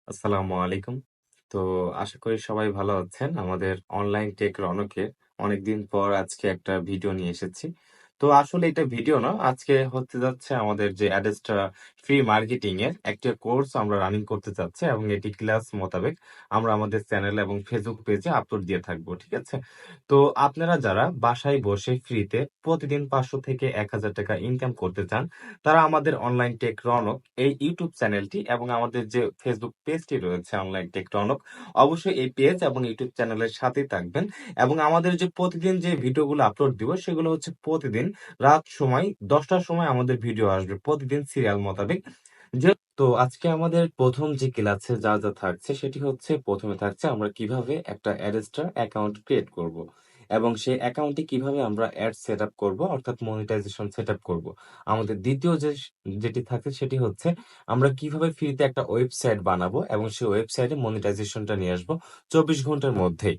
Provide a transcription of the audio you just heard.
আসসালামু আলাইকুম। তো আশা করি সবাই ভালো আছেন। আমাদের অনলাইন টেক রনকে অনেকদিন পর আজকে একটা ভিডিও নিয়ে এসেছি। তো আসলে এটা ভিডিও না, আজকে হতে যাচ্ছে আমাদের যে অ্যাডেস্টা ফ্রি মার্কেটিং এর একটা কোর্স আমরা রানিং করতে চাচ্ছি এবং এটি ক্লাস মোতাবেক আমরা আমাদের চ্যানেল এবং ফেসবুক পেজে আপলোড দিয়ে থাকবো। ঠিক আছে? তো আপনারা যারা বাসায় বসে ফ্রিতে প্রতিদিন ৫০০ থেকে ৳১,০০০ ইনকাম করতে চান, তারা আমাদের অনলাইন টেক রনক এই ইউটিউব চ্যানেলটি এবং আমাদের যে ফেসবুক পেজটি রয়েছে অনলাইন টেক রনক, অবশ্যই এই পেজ এবং ইউটিউব চ্যানেলের সাথেই থাকবেন এবং আমাদের যে প্রতিদিন যে ভিডিওগুলো আপলোড দিব সেগুলো হচ্ছে প্রতিদিন রাত সময় ১০ টার সময় আমাদের ভিডিও আসবে। প্রতিদিন সিরিয়াল মোতাবেক। তো আজকে আমাদের ১ম যে ক্লাসে যা থাকছে সেটি হচ্ছে ১ম এ থাকছে আমরা কিভাবে একটা অ্যাডস্টার অ্যাকাউন্ট ক্রিয়েট করব। এবং সেই অ্যাকাউন্টে কিভাবে আমরা অ্যাড সেটআপ করব অর্থাৎ মনিটাইজেশন সেটআপ করব। আমাদের ২য় যেটি থাকে সেটি হচ্ছে আমরা কিভাবে ফ্রিতে একটা ওয়েবসাইট বানাবো এবং সেই ওয়েবসাইটে মনিটাইজেশনটা নিয়ে আসবো ২৪ ঘন্টার মধ্যেই।